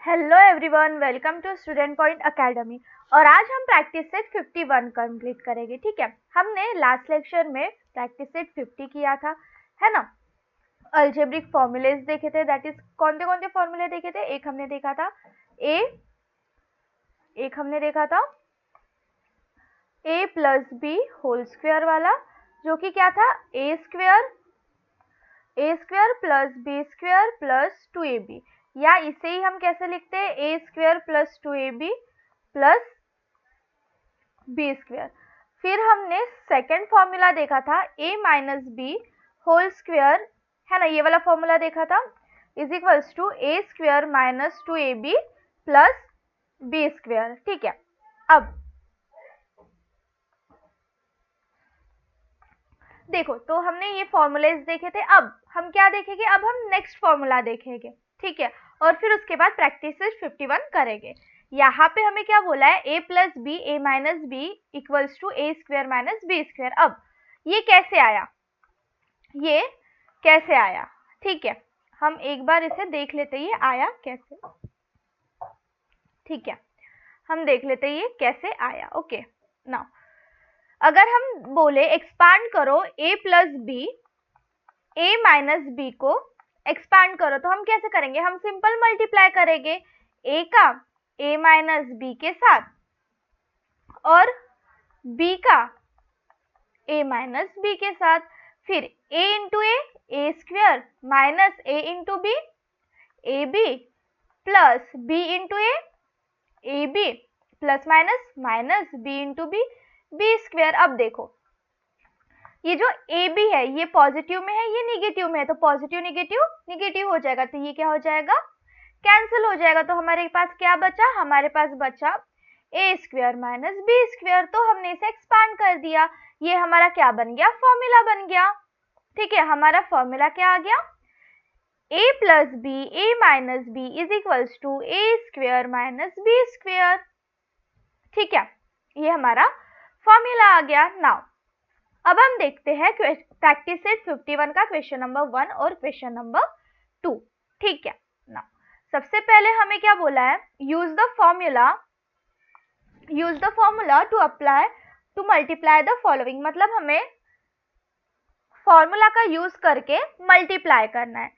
Hello everyone, welcome to student point academy. और आज हम प्रैक्टिस सेट 51 कंप्लीट करेंगे। ठीक है, हमने लास्ट लेक्चर में प्रैक्टिस सेट 50 किया था, है ना। अल्जेब्रिक फॉर्मूलेज देखे थे, दैट इज कौन से फॉर्मूले देखे थे। एक हमने देखा था a plus b whole square वाला, जो कि क्या था a square plus b square plus 2ab, या इसे ही हम कैसे लिखते हैं a square plus 2ab plus b square. फिर हमने सेकेंड फॉर्मूला देखा था a minus b whole square, है ना, ये वाला फॉर्मूला देखा था, is equals to A square minus 2ab plus b square. ठीक है, अब देखो, तो हमने ये फॉर्मूलेज देखे थे। अब हम क्या देखेंगे, अब हम नेक्स्ट फॉर्मूला देखेंगे। ठीक है, और फिर उसके बाद प्रैक्टिस 51 करेंगे। यहाँ पे हमें क्या बोला है, a plus B A minus b equals to A square minus B square. अब ये कैसे आया, ठीक है, हम एक बार इसे देख लेते हैं, ये आया कैसे। ठीक है, हम देख लेते हैं ये कैसे आया। ओके, नाउ अगर हम बोले एक्सपांड करो a plus B, a minus B को एक्सपांड करो, तो हम कैसे करेंगे, हम सिंपल मल्टीप्लाई करेंगे a का a माइनस बी के साथ और b का a माइनस बी के साथ। फिर a into A square minus a into B A B plus b into A B plus minus b into B square. अब देखो, ये जो ए बी है ये पॉजिटिव में है, ये निगेटिव में है, तो पॉजिटिव निगेटिव हो जाएगा, तो ये क्या हो जाएगा, कैंसिल हो जाएगा। तो हमारे पास क्या बचा, हमारे पास बचा ए स्क्वायर माइनस बी स्क्वायर। तो हमने इसे एक्सपांड कर दिया, ये हमारा क्या बन गया, फॉर्मूला बन गया। ठीक है, हमारा फॉर्मूला क्या आ गया, a plus B A minus B is equals to A square minus B square. ठीक है, ये हमारा फॉर्मूला आ गया। नाउ अब हम देखते हैं प्रैक्टिस सेट 51 का क्वेश्चन नंबर 1 और क्वेश्चन नंबर 2। ठीक है, नाउ सबसे पहले हमें क्या बोला है, use the formula to multiply the following. मतलब हमें फॉर्मूला का यूज करके मल्टीप्लाई करना है।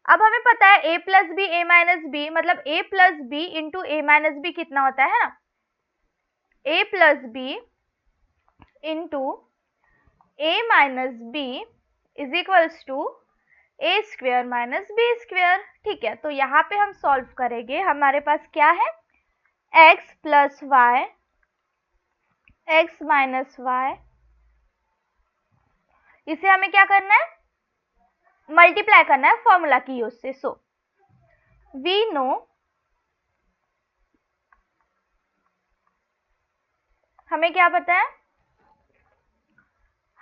अब हमें पता है a plus B A minus B, मतलब a plus B into A minus B कितना होता है ना, a plus B into a minus B is equals to A square minus B square. ठीक है, तो यहाँ पे हम सॉल्व करेंगे, हमारे पास क्या है, x plus Y x minus Y, इसे हमें क्या करना है, मल्टीप्लाई करना है फॉर्मूला की यूज से। सो वी नो, हमें क्या पता है,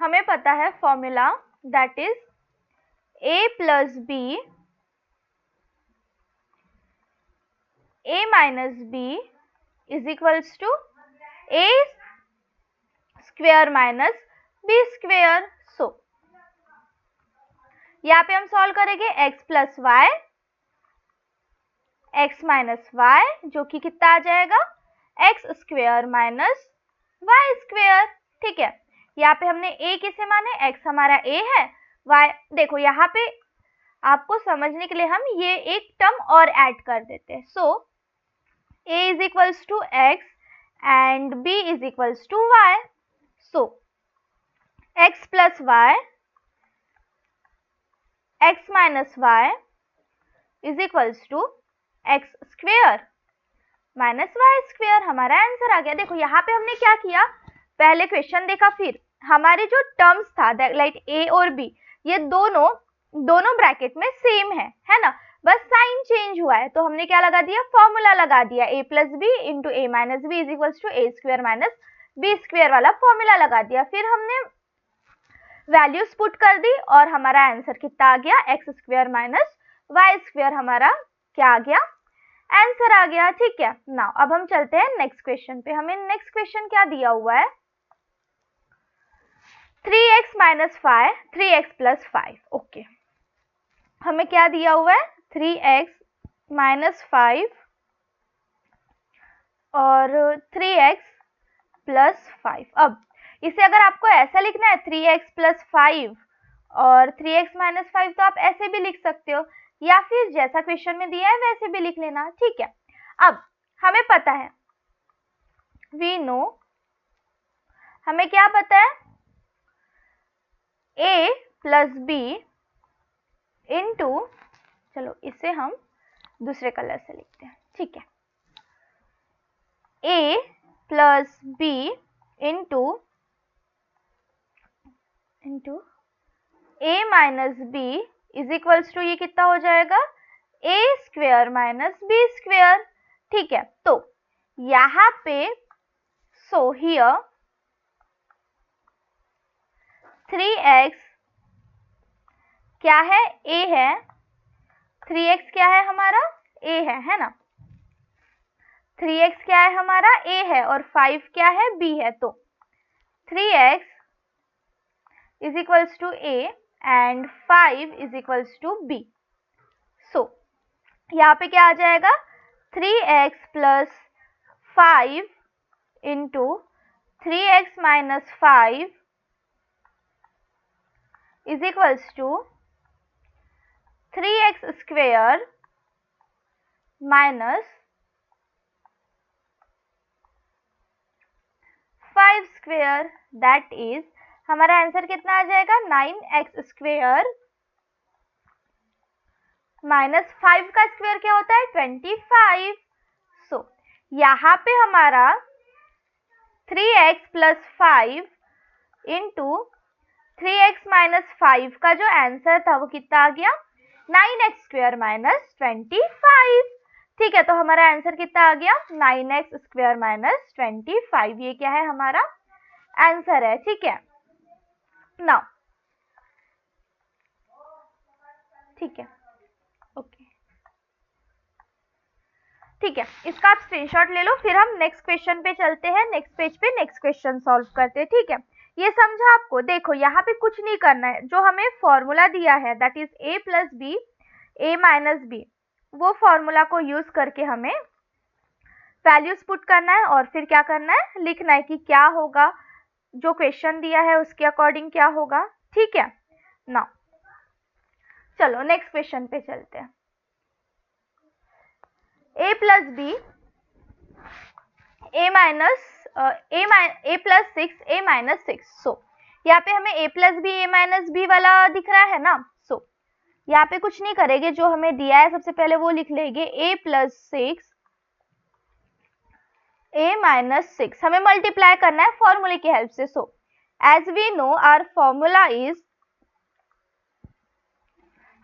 हमें पता है formula that is a plus B A minus B is equals to A square minus B square. So यहाँ पे हम सॉल्व करेंगे x plus Y x minus y, जो कि कितना आ जाएगा, x square minus Y square. ठीक है, यहाँ पे हमने a किसे माने, x हमारा a है, y देखो यहाँ पे आपको समझने के लिए हम ये एक टर्म और ऐड कर देते हैं। So a is equals to X and b is equals to y। So x plus Y x minus Y is equals to X square minus Y square, हमारा आंसर आ गया। देखो यहाँ पे हमने क्या किया, पहले क्वेश्चन देखा, फिर हमारे जो टर्म्स था लाइक ए और बी, ये दोनों ब्रैकेट में सेम है ना, बस साइन चेंज हुआ है, तो हमने क्या लगा दिया, फॉर्मूला लगा दिया, a plus B into A minus B is equals to A square minus B square वाला फॉर्मूला लगा दिया। फिर हमने वैल्यूज पुट कर दी और हमारा आंसर कितना आ गया, X square minus Y square, हमारा क्या आ गया, आंसर आ गया। ठीक है, नाउ अब हम चलते हैं नेक्स्ट क्वेश्चन पे। हमें नेक्स्ट क्वेश्चन क्या दिया हुआ है, 3x minus 5 3x plus 5। Okay, हमें क्या दिया हुआ है, 3x माइनस 5 और 3x प्लस 5। अब इसे अगर आपको ऐसा लिखना है 3x प्लस 5 और 3x माइनस 5, तो आप ऐसे भी लिख सकते हो, या फिर जैसा क्वेश्चन में दिया है वैसे भी लिख लेना, ठीक है। अब हमें पता है, वी नो, हमें क्या पता है, a प्लस बी इंटू, चलो इसे हम दूसरे कलर से लिखते हैं, ठीक है, a plus B into a minus B is equals to, ये कितना हो जाएगा, a square minus B square, ठीक है। तो यहाँ पे सो हियर 3x क्या है, a है, 3x क्या है हमारा, a है ना, 3x क्या है हमारा, a है, और 5 क्या है, b है। तो 3x is equals to a and 5 is equals to b। So यहाँ पे क्या आ जाएगा, 3x plus 5 into 3x minus 5 is equals to 3x square minus 5 square, that is, हमारा आंसर कितना आ जाएगा, 9x स्क्वेयर माइनस 5 का स्क्वेयर क्या होता है, 25। सो यहाँ पे हमारा 3x plus 5 into 3x minus 5 का जो आंसर था वो कितना आ गया, 9x स्क्वेयर माइनस 25, ठीक है। तो हमारा आंसर कितना आ गया, 9x स्क्वेयर माइनस 25, ये क्या है, हमारा आंसर है, ठीक है। नाउ ठीक है, ओके, ठीक है, इसका आप स्क्रीनशॉट ले लो, फिर हम नेक्स्ट क्वेश्चन पे चलते हैं, नेक्स्ट पेज पे नेक्स्ट क्वेश्चन सॉल्व करते हैं, ठीक है। ये समझा आपको, देखो यहाँ पे कुछ नहीं करना है, जो हमें फॉर्मूला दिया है that is a plus B a minus B, वो फॉर्मूला को यूज करके हमें वैल्यूज पुट करना है और फिर क्या करना है, लिखना है कि क्या होगा, जो क्वेश्चन दिया है उसके अकॉर्डिंग क्या होगा, ठीक है ना। चलो नेक्स्ट क्वेश्चन पे चलते हैं, a plus B a minus a plus 6 a minus 6। So यहाँ पे हमें a plus B a minus B वाला दिख रहा है ना। सो यहाँ पे कुछ नहीं करेंगे, जो हमें दिया है सबसे पहले वो लिख लेंगे, a प्लस 6 a माइनस 6, हमें मल्टीप्लाई करना है फॉर्मूले की हेल्प से। So as we know our formula is,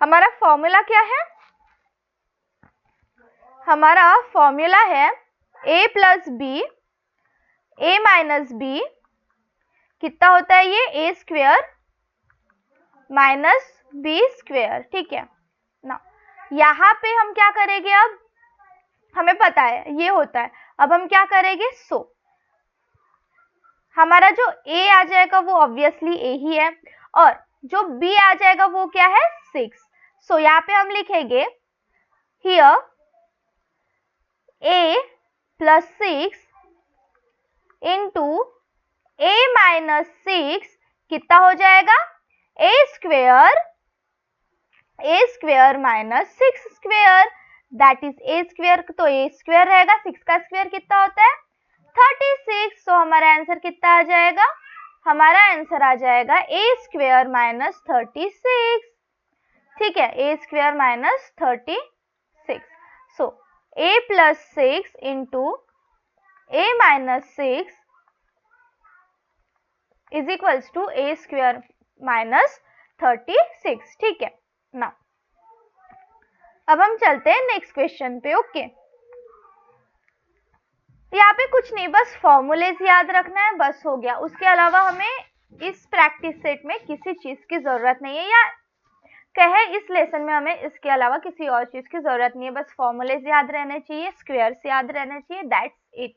हमारा फॉर्मूला क्या है, हमारा फॉर्मूला है a plus B a minus B, कितना होता है ये, a square minus B square, ठीक है ना। यहाँ पे हम क्या करेंगे, अब हमें पता है ये होता है, अब हम क्या करेंगे, सो हमारा जो a आ जाएगा वो ऑब्वियसली a ही है, और जो b आ जाएगा वो क्या है, 6। सो यहाँ पे हम लिखेंगे here a plus 6 into a minus 6 कितना हो जाएगा, a square minus 6 square, that is a square, तो a स्क्वेयर रहेगा, 6 का स्क्वेयर कितना होता है, 36। सो हमारा आंसर कितना आ जाएगा, हमारा आंसर आ जाएगा a स्क्वेयर माइनस 36, ठीक है, a square minus 36। So a plus 6 into a minus 6 is equals to a square minus 36, ठीक है ना। अब हम चलते हैं नेक्स्ट क्वेश्चन पे, ओके। यहाँ पे कुछ नहीं, बस फॉर्मूलेज याद रखना है, बस हो गया। उसके अलावा हमें इस प्रैक्टिस सेट में किसी चीज की जरूरत नहीं है, या कहे इस लेसन में हमें इसके अलावा किसी और चीज की जरूरत नहीं है, बस फॉर्मूलेज याद रहने चाहिए, स्क्वायर्स याद रहने चाहिए, दैट्स इट।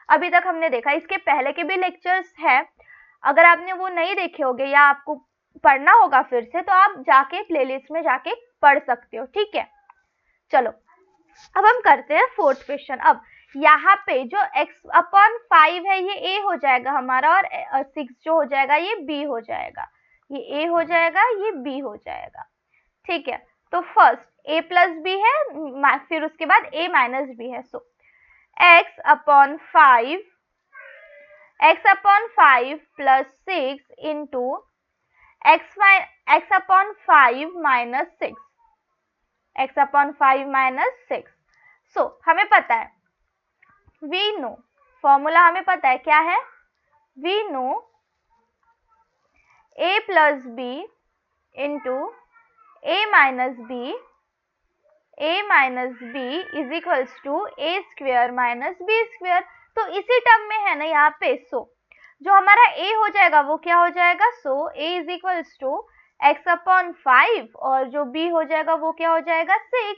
अभी तक हमने देखा, इसके पहले के भी लेक्चर्स है, अगर आपने वो नहीं देखे होंगे या आपको पढ़ना होगा फिर से, तो आप जाके प्लेलिस्ट में जाके पढ़ सकते हो, ठीक है। चलो अब हम करते हैं फोर्थ क्वेश्चन। अब यहाँ पे जो x/5 है ये a हो जाएगा हमारा, और 6 जो हो जाएगा ये b हो जाएगा, ये a हो जाएगा, ये b हो जाएगा। ठीक है, तो फर्स्ट a प्लस बी है, फिर उसके बाद a माइनस बी है। सो x/5 plus 6 into x/5 minus 6, x/5 minus 6। सो हमें पता है, वी नो, फॉर्मूला हमें पता है क्या है, we know a plus B into a minus B is equals to a square minus b square. तो इसी टर्म में है ना यहाँ पे। सो जो हमारा a हो जाएगा वो क्या हो जाएगा, so a is equals to x/5 और जो b हो जाएगा वो क्या हो जाएगा, 6।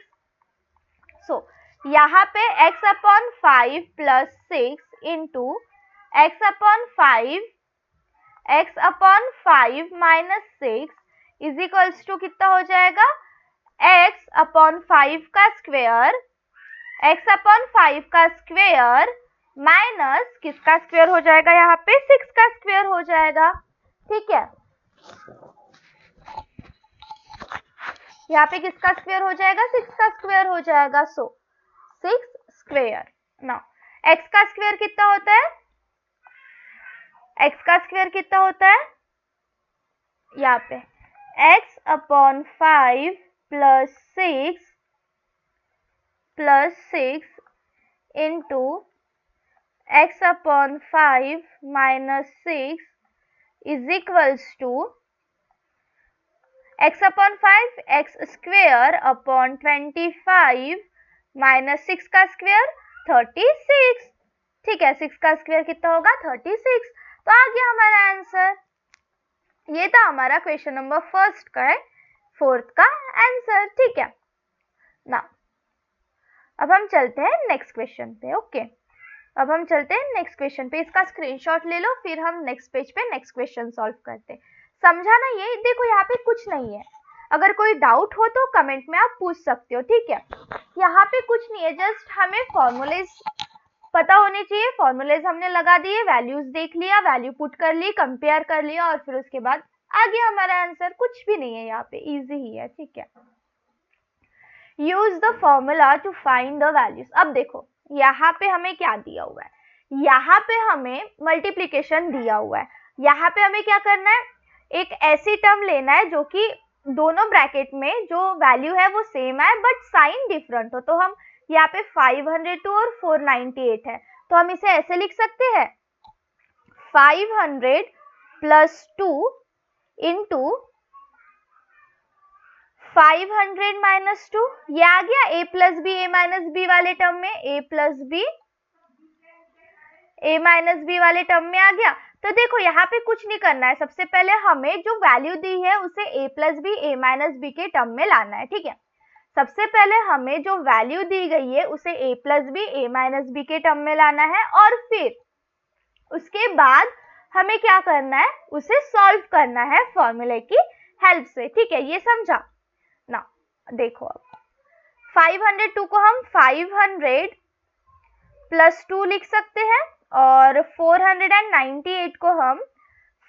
सो यहाँ पे x/5 plus 6 into x/5 minus 6 is equals to कितना हो जाएगा, x/5 का स्क्वेयर माइनस किसका स्क्वेयर हो जाएगा, यहाँ पे 6 का स्क्वेयर हो जाएगा। ठीक है, यहाँ पे किसका स्क्वेयर हो जाएगा, 6 का स्क्वेयर हो जाएगा। सो 6 स्क्वेयर। नाउ x का स्क्वेयर कितना होता है, x का स्क्वेयर कितना होता है, यहाँ पे x/5 plus 6 into x/5 minus 6 is equals to x/5 x square upon 25 minus 6 का स्क्वेयर 36। ठीक है, 6 का स्क्वेयर कितना होगा, 36। तो आ गया हमारा आंसर। ये था हमारा क्वेश्चन नंबर फर्स्ट का है, फोर्थ का आंसर। ठीक है, ना अब हम चलते हैं नेक्स्ट क्वेश्चन पे। ओके, अब हम चलते हैं नेक्स्ट क्वेश्चन पे, इसका स्क्रीनशॉट ले लो, फिर हम नेक्स्ट पेज पे नेक्स्ट क्वेश्चन सॉल्व करते हैं। समझा ना, ये देखो यहाँ पे कुछ नहीं है, अगर कोई डाउट हो तो कमेंट में आप पूछ सकते हो। ठीक है, यहाँ पे कुछ नहीं है, जस्ट हमें फॉर्मूलेज पता होने चाहिए, फॉर्मूलेज हमने लगा दिए, वैल्यूज देख लिया, वैल्यू पुट कर ली, कंपेयर कर लिया, और फिर उसके बाद आ गया हमारा आंसर। कुछ भी नहीं है यहाँ पे, इजी ही है। ठीक है, use the formula to find the values. अब देखो यहाँ पे हमें क्या दिया हुआ है, यहाँ पे हमें मल्टीप्लीकेशन दिया हुआ है, यहाँ पे हमें क्या करना है, एक ऐसी टर्म लेना है जो कि दोनों ब्रैकेट में जो वैल्यू है वो सेम है बट साइन डिफरेंट हो। तो हम यहाँ पे 502 और 498 है, तो हम इसे ऐसे लिख सकते हैं, 500 प्लस 2 इंटू 500 माइनस 2, ये आ गया a plus B A minus B वाले टर्म में, a plus B A minus B वाले टर्म में आ गया। तो देखो यहाँ पे कुछ नहीं करना है, सबसे पहले हमें जो वैल्यू दी है उसे a plus B A minus B के टर्म में लाना है। ठीक है, सबसे पहले हमें जो वैल्यू दी गई है उसे a plus B A minus B के टर्म में लाना है, और फिर उसके बाद हमें क्या करना है, उसे सॉल्व करना है फॉर्मूले की हेल्प से। ठीक है, ये समझा ना। देखो अब 502 को हम 500 प्लस 2 लिख सकते हैं, और 498 को हम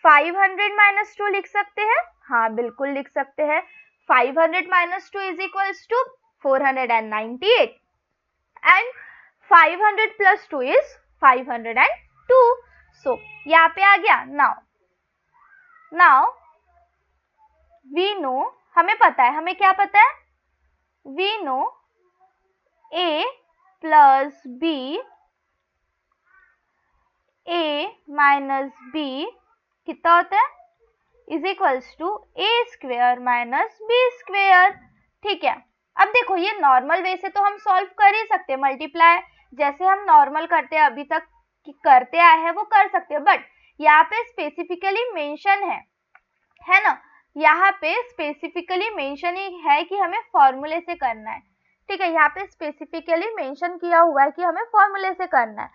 500 माइनस 2 लिख सकते हैं। हाँ बिल्कुल लिख सकते हैं, 500 minus 2 is equals to 498 and 500 plus 2 is 502। सो यहाँ पे आ गया। नाउ वी नो, हमें पता है, हमें क्या पता है, we know a plus B a minus B कितना होता है, is equals to a square minus b square. ठीक है, अब देखो ये नॉर्मल वे से तो हम सॉल्व कर ही सकते हैं, मल्टीप्लाई जैसे हम नॉर्मल करते हैं अभी तक करते आए हैं वो कर सकते हैं, बट यहाँ पे स्पेसिफिकली मेंशन है ना, यहाँ पे स्पेसिफिकली मेंशन ही है कि हमें फॉर्मूले से करना है। ठीक है, यहाँ पे स्पेसिफिकली मेंशन किया हुआ है कि हमें फॉर्मूले से करना है।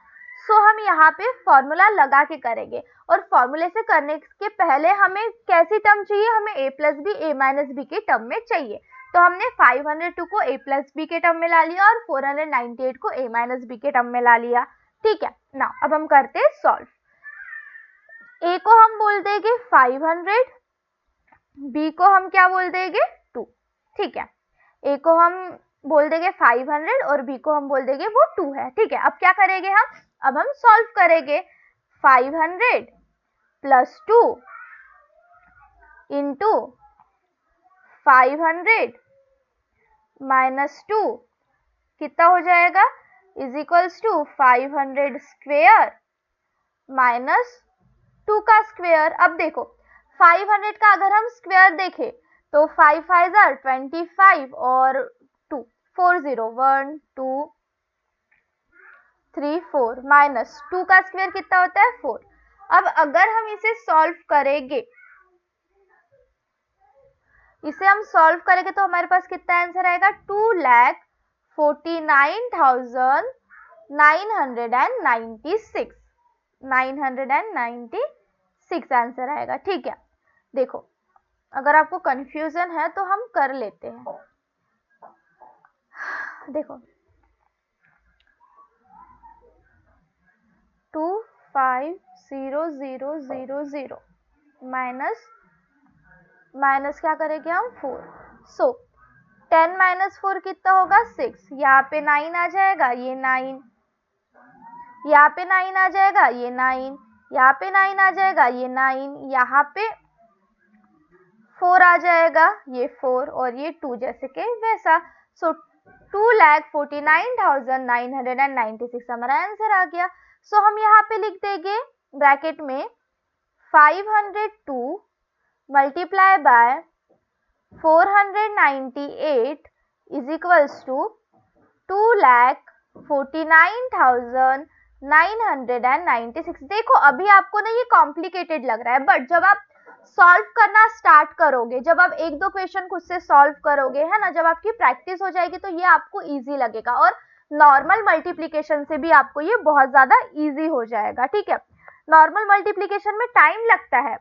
सो हम यहाँ पे फॉर्मूला लगा के करेंगे, और फॉर्मूले से करने के पहले हमें कैसी टर्म चाहिए, हमें a plus B A minus B के टर्म में चाहिए। तो हमने 502 को a प्लस बी के टर्म में ला लिया और 498 को a माइनस बी के टर्म में ला लिया। ठीक है ना, अब हम करते हैं सॉल्व। a को हम बोल देंगे 500, b को हम क्या बोल देंगे 2। ठीक है, a को हम बोल देंगे 500 और b को हम बोल देंगे वो 2 है। ठीक है, अब क्या करेंगे हम, अब हम सॉल्व करेंगे। 500 प्लस 2 इंटू 500 माइनस 2 कितना हो जाएगा, is equals to 500 square minus 2 का स्क्वेयर। अब देखो 500 का अगर हम स्क्वेयर देखें तो 5 5 are 25 और 2 4 0 1 2 3 4 माइनस 2 का स्क्वेयर कितना होता है 4। अब अगर हम इसे सॉल्व करेंगे, इसे हम सॉल्व करेंगे तो हमारे पास कितना आंसर आएगा, 2,49,996 आंसर आएगा। ठीक है, देखो अगर आपको कंफ्यूजन है तो हम कर लेते हैं। देखो 25000 माइनस क्या करेंगे हम 4। सो 10 माइनस 4 कितना होगा 6। यहाँ पे 9 आ जाएगा, ये 9, यहाँ पे 9 आ जाएगा, ये 9, यहाँ पे 9 आ जाएगा, ये 9, यहाँ पे 4 आ जाएगा, ये 4 और ये 2 जैसे के वैसा। सो 2,49,996 हमारा आंसर आ गया। सो हम यहाँ पे लिख देंगे ब्रैकेट में 502 multiply by 498 is equals to 2,49,996। देखो अभी आपको ना ये कॉम्प्लिकेटेड लग रहा है, बट जब आप सॉल्व करना स्टार्ट करोगे, जब आप एक दो क्वेश्चन खुद से सॉल्व करोगे, है ना, जब आपकी प्रैक्टिस हो जाएगी तो ये आपको इजी लगेगा और नॉर्मल मल्टीप्लिकेशन से भी आपको ये बहुत ज्यादा इजी हो जाएगा। ठीक है, नॉर्मल मल्टीप्लिकेशन में टाइम लगता है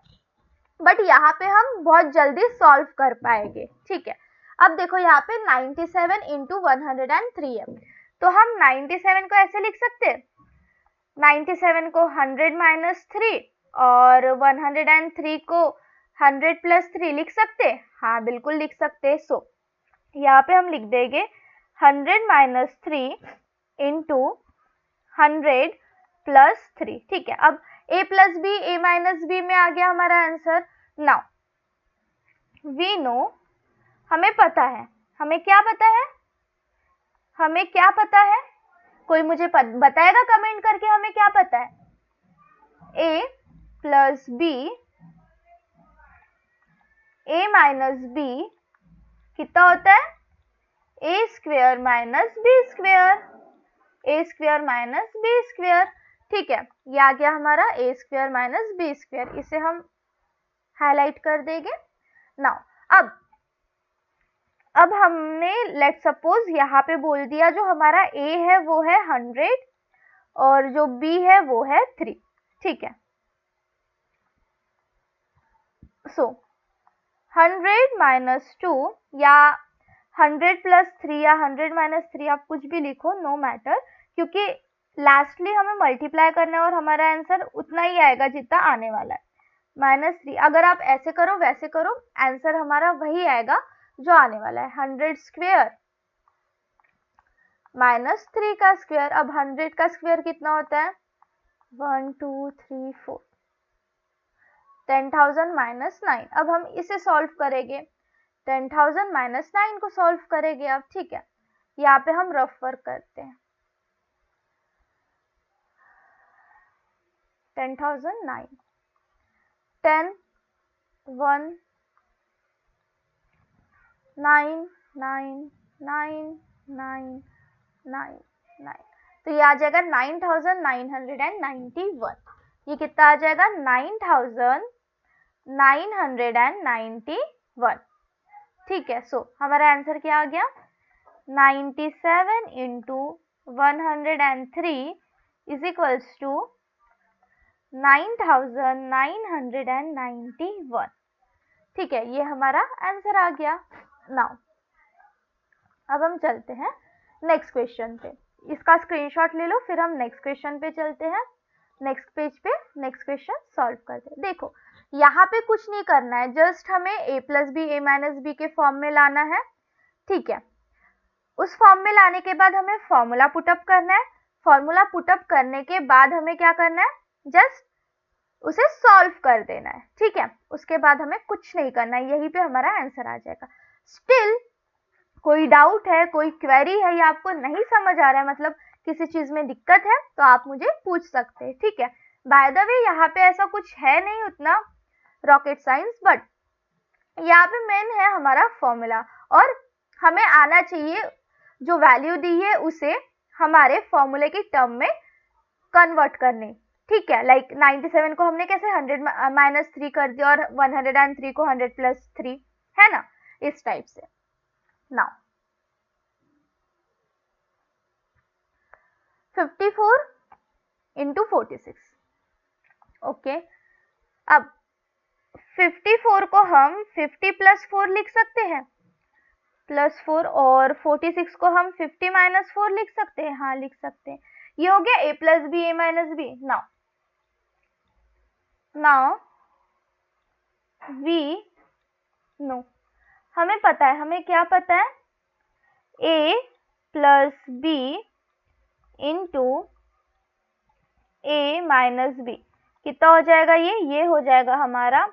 बट यहाँ पे हम बहुत जल्दी सॉल्व कर पाएंगे। ठीक है, अब देखो यहाँ पे 97 इंटू 103 है, तो हम 97 को ऐसे लिख सकते हैं, 97 को 100 माइनस 3 और 103 को 100 प्लस 3 लिख सकते हैं। हाँ बिल्कुल लिख सकते हैं। सो यहाँ पे हम लिख देंगे 100 माइनस 3 इंटू 100 प्लस 3। ठीक है, अब a plus B a minus B में आ गया हमारा आंसर। नाउ वी नो, हमें पता है, हमें क्या पता है, हमें क्या पता है, कोई मुझे बताएगा कमेंट करके हमें क्या पता है। a plus B a minus B कितना होता है, a square minus B square, a square minus B square. ठीक है, ये आ गया हमारा a square minus B square, इसे हम हाईलाइट कर देंगे। नाउ अब हमने लेट सपोज यहाँ पे बोल दिया जो हमारा a है वो है 100 और जो b है वो है 3। ठीक है, सो 100 माइनस 2 या 100 प्लस 3 या 100 माइनस 3 आप कुछ भी लिखो, नो मैटर, क्योंकि लास्टली हमें मल्टीप्लाई करना है और हमारा आंसर उतना ही आएगा जितना आने वाला है, -3। अगर आप ऐसे करो वैसे करो आंसर हमारा वही आएगा जो आने वाला है, 100 स्क्वेयर माइनस 3 का स्क्वेयर। अब 100 का स्क्वेयर कितना होता है, 1 2 3 4, 10,000 माइनस 9। अब हम इसे सॉल्व करेंगे, 10,000 माइनस 9 को सॉल्व करेंगे अब। ठीक है, यहाँ पे हम रफ वर्क करते हैं, 10,000 9 10 1 9 9 9 9 9 9, तो ये आ जाएगा 9,991। ये कितना आ जाएगा 9,991। ठीक है, सो हमारा आंसर क्या आ गया, 97 इंटू 103 इज इक्वल्स टू 9,991। ठीक है, ये हमारा आंसर आ गया। नाउ अब हम चलते हैं नेक्स्ट क्वेश्चन पे, इसका स्क्रीनशॉट ले लो, फिर हम नेक्स्ट क्वेश्चन पे चलते हैं। नेक्स्ट पेज पे नेक्स्ट क्वेश्चन सॉल्व करते हैं। देखो यहाँ पे कुछ नहीं करना है, जस्ट हमें a plus B A minus B के फॉर्म में लाना है, ठीक है। उस फॉर्म में लाने के बाद हमें फॉर्मूला पुटअप करना है। फॉर्मूला पुटअप करने के बाद हमें क्या करना है, जस्ट उसे सॉल्व कर देना है, ठीक है। उसके बाद हमें कुछ नहीं करना है, यहीं पे हमारा आंसर आ जाएगा। स्टिल कोई डाउट है, कोई क्वेरी है या आपको नहीं समझ आ रहा है, मतलब किसी चीज में दिक्कत है, तो आप मुझे पूछ सकते हैं, ठीक है। बाय द वे यहाँ पे ऐसा कुछ है नहीं उतना रॉकेट साइंस, बट यहाँ पे मेन है हमारा फॉर्मूला, और हमें आना चाहिए जो वैल्यू दी है उसे हमारे फॉर्मूले की टर्म में कन्वर्ट करने, ठीक है। लाइक 97 को हमने कैसे 100 माइनस 3 कर दिया और 103 को 100 प्लस 3, है ना, इस टाइप से। Now 54 into 46, okay. अब 54 को हम 50 प्लस 4 लिख सकते हैं, प्लस 4, और 46 को हम 50 माइनस 4 लिख सकते हैं, हाँ लिख सकते हैं। ये हो गया a plus B A minus B. Now we know, हमें पता है, हमें क्या पता है, a plus B into A minus B कितना हो जाएगा, ये हो जाएगा हमारा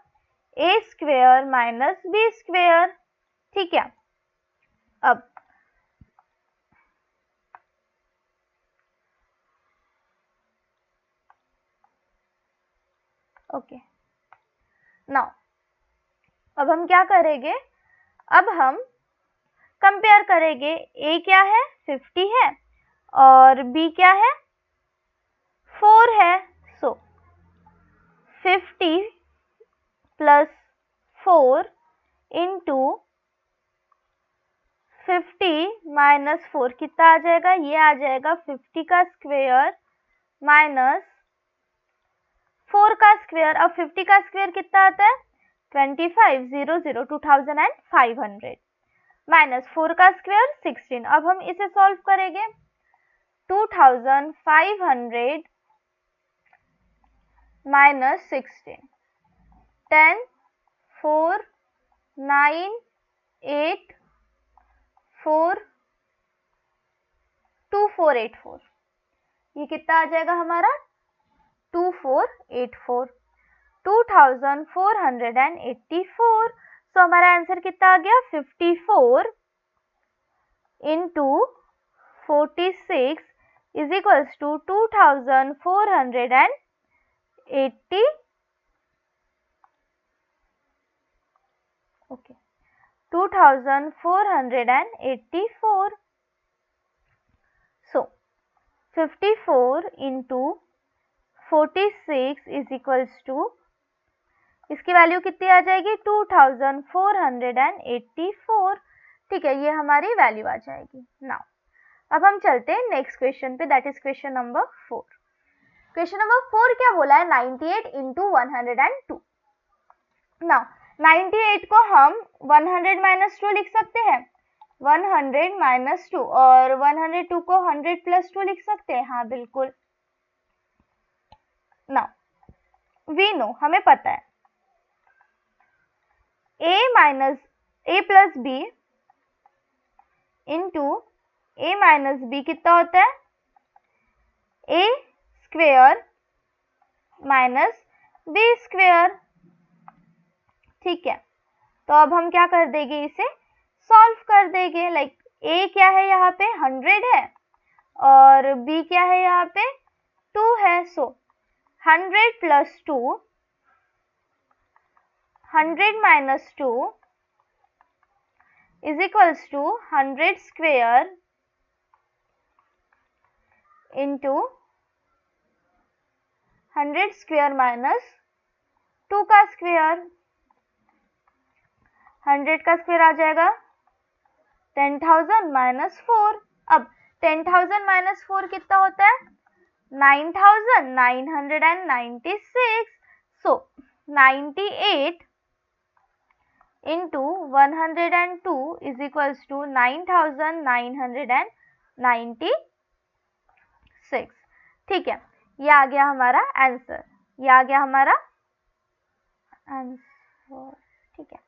a square minus B square, ठीक है। अब ओके, नाउ अब हम क्या करेंगे, अब हम कंपेयर करेंगे, a क्या है 50 है और b क्या है 4 है। सो 50 प्लस 4 इंटू 50 माइनस 4 कितना आ जाएगा, ये आ जाएगा 50 का स्क्वेयर माइनस 4 का स्क्वेयर। अब 50 का स्क्वेयर कितना आता है 2500 2500 माइनस 4 का स्क्वेयर 16। अब हम इसे सॉल्व करेंगे, 2500 माइनस 16, 10 4 9 8 4 2484, ये कितना आ जाएगा हमारा 2484, 2484। सो हमारा आंसर कितना आ गया 54 into 46 is equals to 2480, okay 2484। सो 54 इंटू 46 इज इक्वल्स टू, इसकी वैल्यू कितनी आ जाएगी 2484, ठीक है, ये हमारी वैल्यू आ जाएगी। नाउ अब हम चलते हैं नेक्स्ट क्वेश्चन पे, that is question number 4। Question number 4 क्या बोला है, 98 इंटू 102। नाउ 98 को हम 100 माइनस 2 लिख सकते हैं, 100 माइनस 2, और 102 को 100 प्लस 2 लिख सकते हैं, हाँ बिल्कुल। नाउ वी नो, हमें पता है a plus B into A minus B कितना होता है a square minus B square, ठीक है। तो अब हम क्या कर देंगे, इसे सॉल्व कर देंगे। लाइक a क्या है यहाँ पे 100 है और b क्या है यहाँ पे 2 है। So 100 plus 2, 100 minus 2 is equals to 100 square into 100 square minus 2 का स्क्वेयर, 100 का स्क्वेयर आ जाएगा 10,000 माइनस 4। अब 10,000 माइनस 4 कितना होता है 9,996। सो 98 इंटू 102 इज इक्वल्स टू 9996। ठीक है, ये आ गया हमारा आंसर, ये आ गया हमारा आंसर। ठीक है,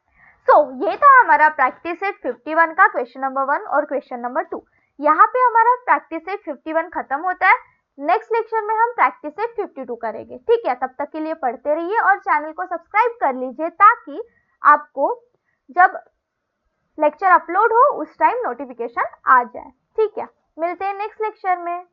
सो ये था हमारा प्रैक्टिस सेट 51 का क्वेश्चन नंबर 1 और क्वेश्चन नंबर 2। यहाँ पे हमारा प्रैक्टिस सेट 51 खत्म होता है। नेक्स्ट लेक्चर में हम प्रैक्टिस सेट 52 करेंगे। ठीक है, तब तक के लिए पढ़ते रहिए और चैनल को सब्सक्राइब कर लीजिए ताकि आपको जब लेक्चर अपलोड हो उस टाइम नोटिफिकेशन आ जाए। ठीक है, मिलते हैं नेक्स्ट लेक्चर में।